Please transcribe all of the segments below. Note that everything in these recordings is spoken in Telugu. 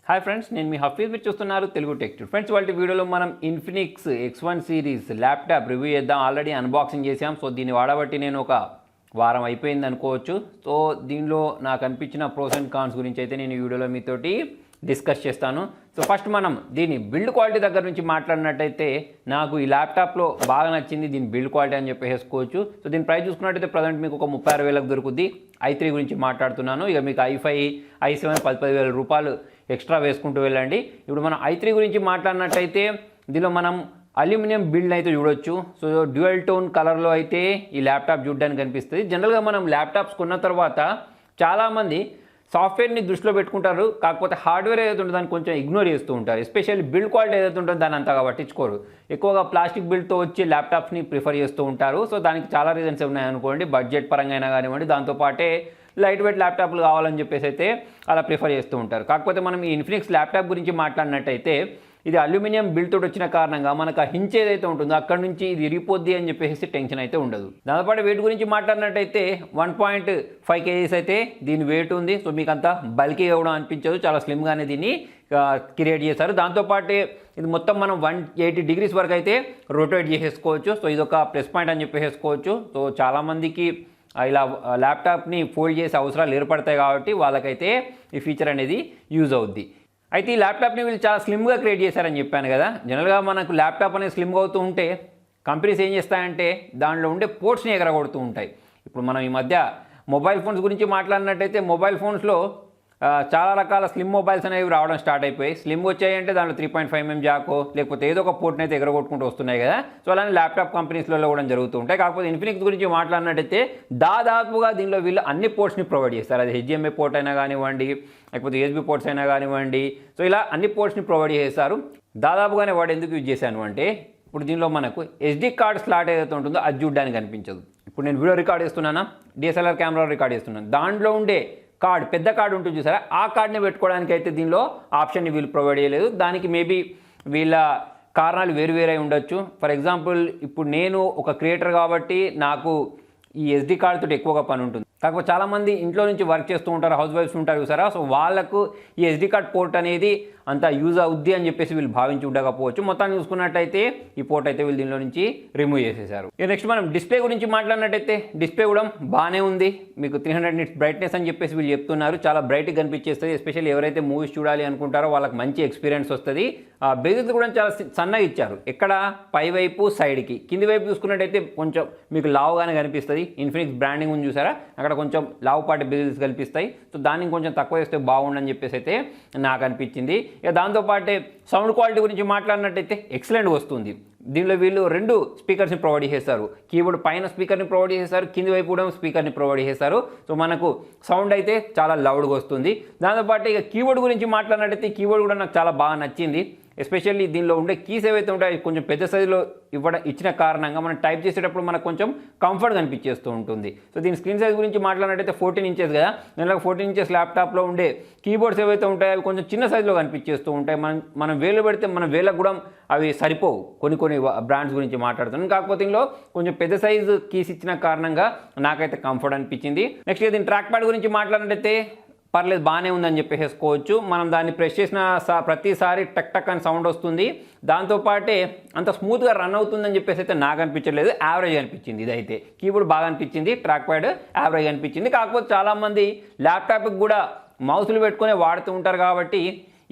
హాయ్ ఫ్రెండ్స్, నేను మీ హఫీజ్. మీరు చూస్తున్నారు తెలుగు టెక్ ట్యూబ్. ఫ్రెండ్స్, వాళ్ళ వీడియోలో మనం Infinix X1 series laptop review చేద్దాం. ఆల్రెడీ అన్బాక్సింగ్ చేసాం. సో దీన్ని వాడబట్టి నేను ఒక వారం అయిపోయింది అనుకోవచ్చు. సో దీనిలో నాకు అనిపించిన ప్రోస్ అండ్ కాన్స్ గురించి అయితే నేను ఈ వీడియోలో మీతోటి డిస్కస్ చేస్తాను. సో ఫస్ట్ మనం దీని బిల్డ్ క్వాలిటీ దగ్గర నుంచి మాట్లాడినట్టయితే నాకు ఈ ల్యాప్టాప్లో బాగా నచ్చింది దీని బిల్డ్ క్వాలిటీ అని చెప్పేసుకోవచ్చు. సో దీని ప్రైస్ చూసుకున్నట్టయితే ప్రజెంట్ మీకు ఒక 36,000కు దొరుకుద్ది. i3 గురించి మాట్లాడుతున్నాను. ఇక మీకు i5 i7 10,000 రూపాయలు ఎక్స్ట్రా వేసుకుంటూ వెళ్ళండి. ఇప్పుడు మనం i3 గురించి మాట్లాడినట్టయితే దీనిలో మనం అల్యూమినియం బిల్డ్ అయితే చూడొచ్చు. సో డ్యూయల్ టోన్ కలర్లో అయితే ఈ ల్యాప్టాప్ చూడడానికి కనిపిస్తుంది. జనరల్గా మనం ల్యాప్టాప్స్ కొన్న తర్వాత చాలామంది సాఫ్ట్వేర్ని దృష్టిలో పెట్టుకుంటారు, కాకపోతే హార్డ్వేర్ ఏదైతే ఉంటుందో దాన్ని కొంచెం ఇగ్నోర్ చేస్తూ ఉంటారు. ఎస్పెషల్లీ బిల్డ్ క్వాలిటీ ఏదైతే ఉంటుందో దాన్ని అంతగా పట్టించుకోరు. ఎక్కువగా ప్లాస్టిక్ బిల్డ్తో వచ్చి ల్యాప్టాప్స్ని ప్రిఫర్ చేస్తూ ఉంటారు. సో దానికి చాలా రీజన్స్ ఉన్నాయనుకోండి, బడ్జెట్ పరంగా అయినా కానివ్వండి, దాంతోపాటే లైట్ వెయిట్ ల్యాప్టాప్లు కావాలని చెప్పేసి అయితే అలా ప్రిఫర్ చేస్తూ ఉంటారు. కాకపోతే మనం ఈ ఇన్ఫినిక్స్ ల్యాప్టాప్ గురించి మాట్లాడినట్టయితే ఇది అల్యూమినియం బిల్డ్తో వచ్చిన కారణంగా మనకు ఆ హించ్ ఏదైతే ఉంటుందో అక్కడ నుంచి ఇది ఇరిగిపోద్ది అని చెప్పేసి టెన్షన్ అయితే ఉండదు. దాంతోపాటు వెయిట్ గురించి మాట్లాడినట్టయితే 1.5 kgs అయితే దీని వెయిట్ ఉంది. సో మీకు అంతా బల్కీ ఇవ్వడం అనిపించదు, చాలా స్లిమ్గానే దీన్ని క్రియేట్ చేశారు. దాంతోపాటు ఇది మొత్తం మనం 180 డిగ్రీస్ వరకు అయితే రొటేట్ చేసేసుకోవచ్చు. సో ఇదొక ప్లస్ పాయింట్ అని చెప్పేసుకోవచ్చు. సో చాలామందికి ఇలా ల్యాప్టాప్ని ఫోల్డ్ చేసే అవసరాలు ఏర్పడతాయి కాబట్టి వాళ్ళకైతే ఈ ఫీచర్ అనేది యూజ్ అవుద్ది. అయితే ఈ ల్యాప్టాప్ని వీళ్ళు చాలా స్లిమ్గా క్రియేట్ చేశారని చెప్పాను కదా. జనరల్గా మనకు ల్యాప్టాప్ అనేది స్లిమ్గా అవుతూ ఉంటే కంపెనీస్ ఏం చేస్తాయంటే దాంట్లో ఉండే పోర్ట్స్ని ఎగరగొడుతూ ఉంటాయి. ఇప్పుడు మనం ఈ మధ్య మొబైల్ ఫోన్స్ గురించి మాట్లాడినట్టయితే మొబైల్ ఫోన్స్లో చాలా రకాల స్లిమ్ మొబైల్స్ అనేవి రావడం స్టార్ట్ అయిపోయాయి. స్లిమ్ వచ్చాయంటే దాంట్లో 3.5mm జాకో లేకపోతే ఏదో ఒక పోర్ట్ని అయితే ఎగరగొట్టుకుంటూ వస్తున్నాయి కదా. సో అలానే ల్యాప్టాప్ కంపెనీస్లలో కూడా జరుగుతూ ఉంటాయి. కాకపోతే ఇన్ఫినిక్స్ గురించి మాట్లాడినట్టయితే దాదాపుగా దీనిలో వీళ్ళు అన్ని పోర్ట్స్ని ప్రొవైడ్ చేస్తారు. అది HDMI పోర్ట్ అయినా కానివ్వండి, లేకపోతే USB పోర్ట్స్ అయినా కానివ్వండి. సో ఇలా అన్ని పోర్ట్స్ని ప్రొవైడ్ చేస్తారు. దాదాపుగానే వాడు ఎందుకు యూజ్ చేశాను అంటే ఇప్పుడు దీనిలో మనకు SD కార్డ్ స్లాట్ ఏదైతే ఉంటుందో అది చూడడానికి అనిపించదు. ఇప్పుడు నేను వీడియో రికార్డ్ చేస్తున్నానా, DSLR కెమెరా రికార్డ్ చేస్తున్నాను, దాంట్లో ఉండే కార్డ్ పెద్ద కార్డు ఉంటుంది చూసారా, ఆ కార్డ్ని పెట్టుకోవడానికి అయితే దీనిలో ఆప్షన్ని వీళ్ళు ప్రొవైడ్ చేయలేదు. దానికి మేబీ వీళ్ళ కారణాలు వేరువేరై ఉండొచ్చు. ఫర్ ఎగ్జాంపుల్ ఇప్పుడు నేను ఒక క్రియేటర్ కాబట్టి నాకు ఈ SD కార్డ్ తోటి ఎక్కువగా పని ఉంటుంది. కాకపోతే చాలామంది ఇంట్లో నుంచి వర్క్ చేస్తూ ఉంటారు, హౌస్ వైఫ్స్ ఉంటారు చూసారా. సో వాళ్ళకు ఈ SD కార్డ్ పోర్ట్ అనేది అంత యూజ్ అవుద్ది అని చెప్పేసి వీళ్ళు భావించి ఉండకపోవచ్చు. మొత్తాన్ని చూసుకున్నట్టయితే ఈ పోర్ట్ అయితే వీళ్ళు దీనిలో నుంచి రిమూవ్ చేసేసారు. ఇక నెక్స్ట్ మనం డిస్ప్లే గురించి మాట్లాడినట్టయితే డిస్ప్లే కూడా బాగానే ఉంది. మీకు 300 nits బ్రైట్నెస్ అని చెప్పేసి వీళ్ళు చెప్తున్నారు. చాలా బ్రైట్గా కనిపించేస్తుంది. ఎస్పెషల్లీ ఎవరైతే మూవీస్ చూడాలి అనుకుంటారో వాళ్ళకి మంచి ఎక్స్పీరియన్స్ వస్తుంది. బేజెస్ కూడా చాలా సన్నగా ఇచ్చారు. ఎక్కడ పై వైపు సైడ్కి, కింది వైపు చూసుకున్నట్టయితే కొంచెం మీకు లావుగానే కనిపిస్తుంది. ఇన్ఫినిక్స్ బ్రాండింగ్ ఉంది చూసారా, అక్కడ కొంచెం లావుపాటి బేజెస్ కనిపిస్తాయి. సో దాన్ని కొంచెం తక్కువ చేస్తే బాగుండని చెప్పేసి అయితే నాకు అనిపించింది. ఇక దాంతోపాటే సౌండ్ క్వాలిటీ గురించి మాట్లాడినట్టయితే ఎక్సలెంట్ వస్తుంది. దీనిలో వీళ్ళు 2 స్పీకర్స్ని ప్రొవైడ్ చేస్తారు. కీబోర్డ్ పైన స్పీకర్ని ప్రొవైడ్ చేస్తారు, కింది వైపు కూడా స్పీకర్ని ప్రొవైడ్ చేస్తారు. సో మనకు సౌండ్ అయితే చాలా లౌడ్గా వస్తుంది. దాంతోపాటు ఇక కీబోర్డ్ గురించి మాట్లాడినట్టయితే కీబోర్డ్ కూడా నాకు చాలా బాగా నచ్చింది. ఎస్పెషల్లీ దీనిలో ఉండే కీస్ ఏవైతే ఉంటాయో కొంచెం పెద్ద సైజులో ఇచ్చిన కారణంగా మనం టైప్ చేసేటప్పుడు మనకు కొంచెం కంఫర్ట్గా అనిపించేస్తూ ఉంటుంది. సో దీని స్క్రీన్ సైజ్ గురించి మాట్లాడినట్టయితే 14 inches కదా. దానిలో 14 inches ల్యాప్టాప్లో ఉండే కీబోర్డ్స్ ఏవైతే ఉంటాయో అవి కొంచెం చిన్న సైజులో కనిపించేస్తూ ఉంటాయి. మనం వేలు పెడితే మన వేలకు కూడా అవి సరిపోవు. కొన్ని బ్రాండ్స్ గురించి మాట్లాడుతున్నాను. కాకపోతే ఇందులో కొంచెం పెద్ద సైజు కీస్ ఇచ్చిన కారణంగా నాకైతే కంఫర్ట్ అనిపించింది. నెక్స్ట్ దీని ట్రాక్ ప్యాడ్ గురించి మాట్లాడినట్టయితే పర్లేదు, బాగానే ఉందని చెప్పేసుకోవచ్చు. మనం దాన్ని ప్రెస్ చేసిన ప్రతిసారి టక్ టక్ అని సౌండ్ వస్తుంది. దాంతోపాటే అంత స్మూత్గా రన్ అవుతుందని చెప్పేసి అయితే నాకు అనిపించలేదు, యావరేజ్ అనిపించింది. ఇదైతే కీబోర్డ్ బాగా అనిపించింది, ట్రాక్ ప్యాడ్ యావరేజ్ అనిపించింది. కాకపోతే చాలామంది ల్యాప్టాప్కి కూడా మౌస్లు పెట్టుకుని వాడుతూ ఉంటారు కాబట్టి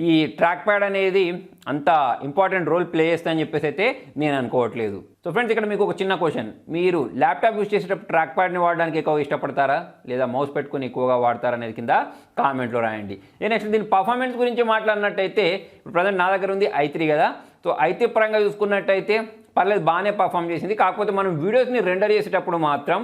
ఈ ట్రాక్ ప్యాడ్ అనేది అంత ఇంపార్టెంట్ రోల్ ప్లే చేస్తుందని చెప్పేసి అయితే నేను అనుకోవట్లేదు. సో ఫ్రెండ్స్, ఇక్కడ మీకు ఒక చిన్న క్వశ్చన్, మీరు ల్యాప్టాప్ యూజ్ చేసేటప్పుడు ట్రాక్ ప్యాడ్ని వాడడానికి ఎక్కువ ఇష్టపడతారా లేదా మౌస్ పెట్టుకుని ఎక్కువగా వాడతారా అనేది కింద కామెంట్లో రాయండి. నెక్స్ట్ దీని పర్ఫార్మెన్స్ గురించి మాట్లాడినట్టయితే ఇప్పుడు ప్రజెంట్ నా దగ్గర ఉంది i3 కదా. సో i3 పరంగా చూసుకున్నట్టయితే పర్లేదు, బాగానే పర్ఫామ్ చేసింది. కాకపోతే మనం వీడియోస్ని రెండర్ చేసేటప్పుడు మాత్రం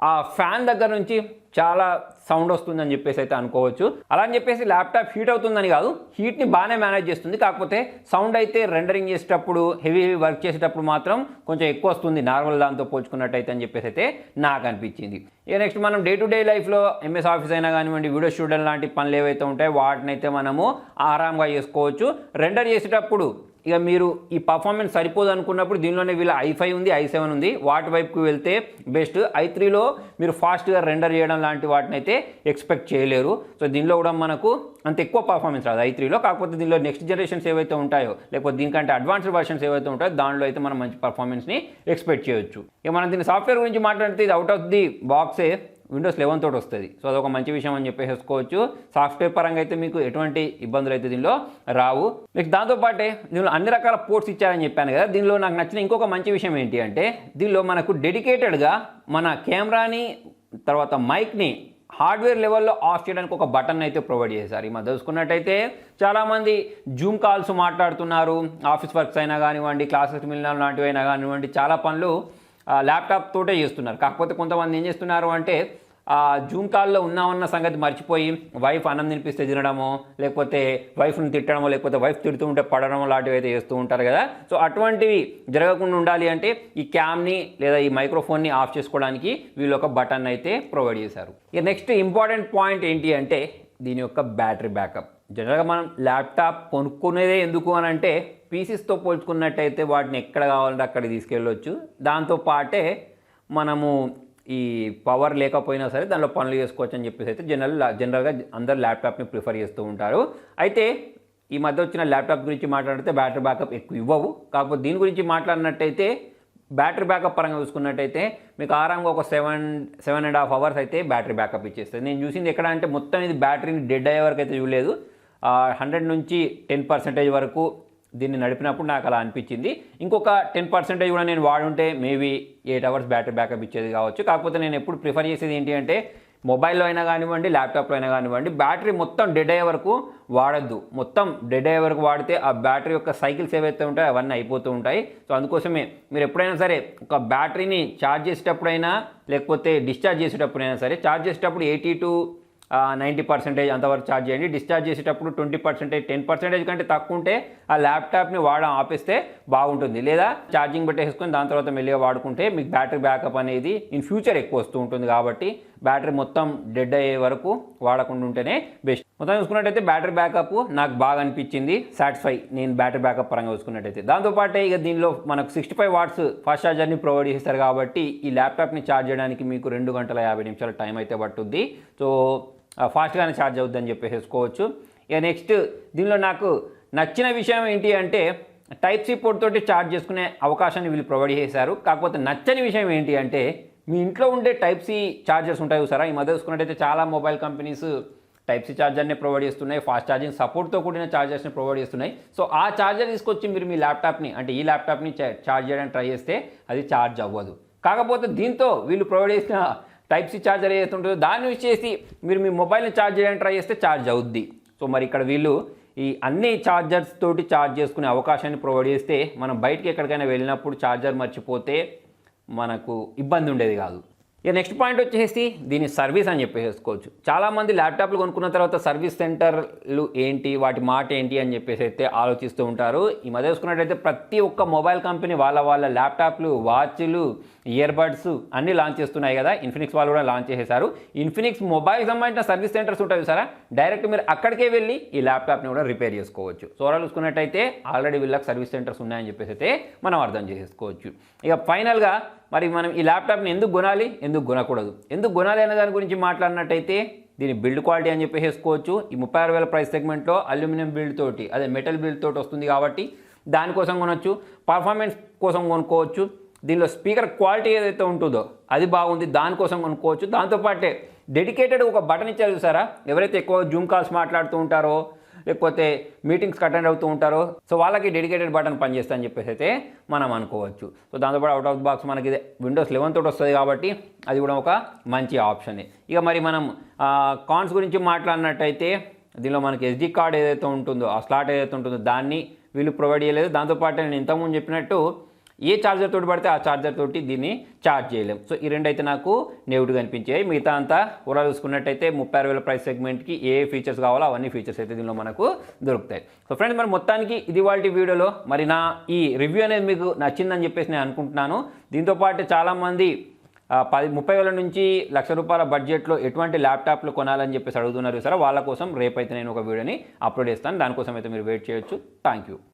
ఆ ఫ్యాన్ దగ్గర నుంచి చాలా సౌండ్ వస్తుందని చెప్పేసి అయితే అనుకోవచ్చు. అలా అని చెప్పేసి ల్యాప్టాప్ హీట్ అవుతుందని కాదు, హీట్ని బాగానే మేనేజ్ చేస్తుంది. కాకపోతే సౌండ్ అయితే రెండరింగ్ చేసేటప్పుడు హెవీ వర్క్ చేసేటప్పుడు మాత్రం కొంచెం ఎక్కువ వస్తుంది నార్మల్ దాంతో పోల్చుకున్నట్టయితే అని చెప్పేసి అయితే నాకు అనిపించింది. ఇక నెక్స్ట్ మనం డే టు డే లైఫ్లో MS ఆఫీస్ అయినా కానివ్వండి, వీడియో స్టూడియో లాంటి పనులు ఏవైతే ఉంటాయో వాటిని అయితే మనము ఆరాంగా చేసుకోవచ్చు. రెండర్ చేసేటప్పుడు ఇక మీరు ఈ పర్ఫార్మెన్స్ సరిపోదు అనుకున్నప్పుడు దీనిలోనే వీళ్ళ i5 ఉంది, i7 ఉంది, వాటి వైపుకి వెళ్తే బెస్ట్. i3లో మీరు ఫాస్ట్గా రెండర్ చేయడం లాంటి వాటిని అయితే ఎక్స్పెక్ట్ చేయలేరు. సో దీనిలో కూడా మనకు అంత ఎక్కువ పర్ఫార్మెన్స్ రాదు i3లో. కాకపోతే దీనిలో నెక్స్ట్ జనరేషన్స్ ఏవైతే ఉంటాయో లేకపోతే దీనికంటే అడ్వాన్స్డ్ వర్షన్స్ ఏవైతే ఉంటాయో దానిలో అయితే మనం మంచి పర్ఫార్మెన్స్ని ఎక్స్పెక్ట్ చేయొచ్చు. ఇక మనం దీని సాఫ్ట్వేర్ గురించి మాట్లాడితే ఇది అవుట్ ఆఫ్ ది బాక్సే విండోస్ 11 తోటి వస్తుంది. సో అదొక మంచి విషయం అని చెప్పేసుకోవచ్చు. సాఫ్ట్వేర్ పరంగా అయితే మీకు ఎటువంటి ఇబ్బందులు అయితే దీనిలో రావు. నెక్స్ట్ దాంతోపాటే దీనిలో అన్ని రకాల పోర్ట్స్ ఇచ్చారని చెప్పాను కదా. దీనిలో నాకు నచ్చిన ఇంకొక మంచి విషయం ఏంటి అంటే దీనిలో మనకు డెడికేటెడ్గా మన కెమెరాని తర్వాత మైక్ని హార్డ్వేర్ లెవెల్లో ఆఫ్ చేయడానికి ఒక బటన్ అయితే ప్రొవైడ్ చేశారు. ఈ మధ్య చూసుకున్నట్టయితే చాలామంది జూమ్ కాల్స్ మాట్లాడుతున్నారు, ఆఫీస్ వర్క్స్ అయినా కానివ్వండి, క్లాసెస్ మిలిన లాంటివి అయినా కానివ్వండి, చాలా పనులు ల్యాప్టాప్ తోటే చేస్తున్నారు. కాకపోతే కొంతమంది ఏం చేస్తున్నారు అంటే జూమ్ కాల్లో ఉన్న సంగతి మర్చిపోయి వైఫ్ అన్నం తినిపిస్తే తినడమో లేకపోతే వైఫ్ని తిట్టడమో లేకపోతే వైఫ్ తిడుతూ ఉంటే పడడమో లాంటివి అయితే చేస్తూ ఉంటారు కదా. సో అటువంటివి జరగకుండా ఉండాలి అంటే ఈ క్యామ్ని లేదా ఈ మైక్రోఫోన్ని ఆఫ్ చేసుకోవడానికి వీళ్ళు ఒక బటన్ అయితే ప్రొవైడ్ చేశారు. ఇక నెక్స్ట్ ఇంపార్టెంట్ పాయింట్ ఏంటి అంటే దీని యొక్క బ్యాటరీ బ్యాకప్. జనరల్గా మనం ల్యాప్టాప్ కొనుక్కునేదే ఎందుకు అని అంటే పీసీస్తో పోల్చుకున్నట్టయితే వాటిని ఎక్కడ కావాలంటే అక్కడ తీసుకెళ్ళొచ్చు. దాంతోపాటే మనము ఈ పవర్ లేకపోయినా సరే దానిలో పనులు చేసుకోవచ్చు అని చెప్పేసి అయితే జనరల్గా అందరు ల్యాప్టాప్ని ప్రిఫర్ చేస్తూ ఉంటారు. అయితే ఈ మధ్య వచ్చిన ల్యాప్టాప్ గురించి మాట్లాడితే బ్యాటరీ బ్యాకప్ ఎక్కువ ఇవ్వవు. కాకపోతే దీని గురించి మాట్లాడినట్టయితే బ్యాటరీ బ్యాకప్ పరంగా చూసుకున్నట్టయితే మీకు ఆరాంగా ఒక 7.5 hours అయితే బ్యాటరీ బ్యాకప్ ఇచ్చేస్తుంది. నేను చూసింది ఎక్కడ అంటే మొత్తం ఇది బ్యాటరీని డెడ్ అయ్యే వరకు అయితే చూడలేదు. 100 నుంచి 10% వరకు దీన్ని నడిపినప్పుడు నాకు అలా అనిపించింది. ఇంకొక 10% కూడా నేను వాడుంటే మేబీ 8 hours బ్యాటరీ బ్యాకప్ ఇచ్చేది కావచ్చు. కాకపోతే నేను ఎప్పుడు ప్రిఫర్ చేసేది ఏంటి అంటే మొబైల్లో అయినా కానివ్వండి, ల్యాప్టాప్లో అయినా కానివ్వండి, బ్యాటరీ మొత్తం డెడ్ అయ్యే వరకు వాడద్దు. మొత్తం డెడ్ అయ్యే వరకు వాడితే ఆ బ్యాటరీ యొక్క సైకిల్స్ ఏవైతే ఉంటాయో అవన్నీ అయిపోతూ ఉంటాయి. సో అందుకోసమే మీరు ఎప్పుడైనా సరే ఒక బ్యాటరీని ఛార్జ్ చేసేటప్పుడైనా లేకపోతే డిశ్చార్జ్ చేసేటప్పుడైనా సరే, ఛార్జ్ చేసేటప్పుడు 80 to 90% అంతవరకు ఛార్జ్ చేయండి. డిశ్చార్జ్ చేసేటప్పుడు 20%, 10% కంటే తక్కువ ఉంటే ఆ ల్యాప్టాప్ని ఆపేస్తే బాగుంటుంది. లేదా ఛార్జింగ్ పెట్టేసుకొని దాని తర్వాత మెల్లిగా వాడుకుంటే మీకు బ్యాటరీ బ్యాకప్ అనేది ఇన్ ఫ్యూచర్ ఎక్కువ వస్తూ ఉంటుంది. కాబట్టి బ్యాటరీ మొత్తం డెడ్ అయ్యే వరకు వాడకుండా ఉంటేనే బెస్ట్. మొత్తం చూసుకున్నట్టయితే బ్యాటరీ బ్యాకప్ నాకు బాగా అనిపించింది, సాటిస్ఫై నేను బ్యాటరీ బ్యాకప్ పరంగా చూసుకున్నట్టయితే. దాంతోపాటే ఇక దీనిలో మనకు 65 watts ఫాస్ట్ ఛార్జర్ని ప్రొవైడ్ చేస్తారు. కాబట్టి ఈ ల్యాప్టాప్ని ఛార్జ్ చేయడానికి మీకు 2 గంటల 50 నిమిషాల టైం అయితే పట్టుద్ది. సో ఫాస్ట్గానే ఛార్జ్ అవుద్దని చెప్పేసుకోవచ్చు. ఇక నెక్స్ట్ దీనిలో నాకు నచ్చిన విషయం ఏంటి అంటే Type-C పోర్ట్ తోటి ఛార్జ్ చేసుకునే అవకాశాన్ని వీళ్ళు ప్రొవైడ్ చేశారు. కాకపోతే నచ్చని విషయం ఏంటి అంటే మీ ఇంట్లో ఉండే Type-C ఛార్జర్స్ ఉంటాయి చూసారా. ఈ మధ్య చూసుకున్నట్టయితే చాలా మొబైల్ కంపెనీస్ Type-C ఛార్జర్ని ప్రొవైడ్ చేస్తున్నాయి, ఫాస్ట్ ఛార్జింగ్ సపోర్ట్తో కూడిన ఛార్జర్స్ని ప్రొవైడ్ చేస్తున్నాయి. సో ఆ ఛార్జర్ తీసుకొచ్చి మీరు మీ ల్యాప్టాప్ని అంటే ఈ ల్యాప్టాప్ని ఛార్జ్ చేయడానికి ట్రై చేస్తే అది ఛార్జ్ అవ్వదు. కాకపోతే దీంతో వీళ్ళు ప్రొవైడ్ చేసిన Type-C ఛార్జర్ ఏదైతే ఉంటుందో దాన్ని యూజ్ చేసి మీరు మీ మొబైల్ని ఛార్జ్ చేయడానికి ట్రై చేస్తే ఛార్జ్ అవుద్ది. సో మరి ఇక్కడ వీళ్ళు ఈ అన్ని ఛార్జర్స్ తోటి ఛార్జ్ చేసుకునే అవకాశాన్ని ప్రొవైడ్ చేస్తే మనం బయటికి ఎక్కడికైనా వెళ్ళినప్పుడు ఛార్జర్ మర్చిపోతే మనకు ఇబ్బంది ఉండేది కాదు. ఇక నెక్స్ట్ పాయింట్ వచ్చేసి దీని సర్వీస్ అని చెప్పేసుకోవచ్చు. చాలామంది ల్యాప్టాప్లు కొనుక్కున్న తర్వాత సర్వీస్ సెంటర్లు ఏంటి, వాటి మాట ఏంటి అని చెప్పేసి అయితే ఆలోచిస్తూ ఉంటారు. ఈ మధ్య చూసుకున్నట్టయితే ప్రతి ఒక్క మొబైల్ కంపెనీ వాళ్ళ ల్యాప్టాప్లు, వాచ్లు, ఇయర్బడ్స్ అన్నీ లాంచ్ చేస్తున్నాయి కదా. ఇన్ఫినిక్స్ వాళ్ళు కూడా లాంచ్ చేసేసారు. ఇన్ఫినిక్స్ మొబైల్ సంబంధించిన సర్వీస్ సెంటర్స్ ఉంటాయి సారా, డైరెక్ట్ మీరు అక్కడికే వెళ్ళి ఈ ల్యాప్టాప్ని కూడా రిపేర్ చేసుకోవచ్చు. సో ఓవరాల్ చూసుకున్నట్టయితే ఆల్రెడీ వీళ్ళకి సర్వీస్ సెంటర్స్ ఉన్నాయని చెప్పేసి అయితే మనం అర్థం చేసుకోవచ్చు. ఇక ఫైనల్గా మరి మనం ఈ ల్యాప్టాప్ని ఎందుకు కొనాలి, ఎందుకు కొనకూడదు, ఎందుకు కొనాలి అనే దాని గురించి మాట్లాడినట్టయితే దీని బిల్డ్ క్వాలిటీ అని చెప్పేసుకోవచ్చు. ఈ 36,000 ప్రైస్ సెగ్మెంట్లో అల్యూమినియం బిల్డ్ తోటి అదే మెటల్ బిల్డ్ తోటి వస్తుంది కాబట్టి దానికోసం కొనవచ్చు. పర్ఫార్మెన్స్ కోసం కొనుక్కోవచ్చు. దీనిలో స్పీకర్ క్వాలిటీ ఏదైతే ఉంటుందో అది బాగుంది, దానికోసం కొనుక్కోవచ్చు. దాంతోపాటే డెడికేటెడ్ ఒక బటన్ ఇచ్చారు చూసారా, ఎవరైతే ఎక్కువ జూమ్ కాల్స్ మాట్లాడుతూ ఉంటారో లేకపోతే మీటింగ్స్కి అటెండ్ అవుతూ ఉంటారో సో వాళ్ళకి డెడికేటెడ్ బటన్ పనిచేస్తా అని చెప్పేసి అయితే మనం అనుకోవచ్చు. సో దాంతోపాటు అవుట్ ఆఫ్ ది బాక్స్ మనకి విండోస్ 11 తోటి వస్తుంది కాబట్టి అది కూడా ఒక మంచి ఆప్షనే. ఇక మరి మనం కాన్స్ గురించి మాట్లాడినట్టయితే దీనిలో మనకి SD కార్డ్ ఏదైతే ఉంటుందో ఆ స్లాట్ ఏదైతే ఉంటుందో దాన్ని వీళ్ళు ప్రొవైడ్ చేయలేదు. దాంతోపాటు నేను ఇంతకుముందు చెప్పినట్టు ఏ ఛార్జర్ తోటి పడితే ఆ ఛార్జర్ తోటి దీన్ని ఛార్జ్ చేయలేం. సో ఈ రెండు అయితే నాకు నెగిటివ్గా అనిపించాయి. మిగతా అంతా ఓవరాల్ చూసుకున్నట్టయితే 36,000 ప్రైస్ సెగ్మెంట్కి ఏ ఫీచర్స్ కావాలో అవన్నీ ఫీచర్స్ అయితే దీనిలో మనకు దొరుకుతాయి. సో ఫ్రెండ్స్ మరి మొత్తానికి ఇది వాళ్ళ వీడియోలో మరి నా ఈ రివ్యూ అనేది మీకు నచ్చిందని చెప్పేసి నేను అనుకుంటున్నాను. దీంతోపాటు చాలామంది 30,000 నుంచి ₹1,00,000 బడ్జెట్లో ఎటువంటి ల్యాప్టాప్లు కొనాలని చెప్పేసి అడుగుతున్నారు సరే, వాళ్ళ కోసం రేపైతే నేను ఒక వీడియోని అప్లోడ్ చేస్తాను. దానికోసం అయితే మీరు వెయిట్ చేయొచ్చు. Thank you.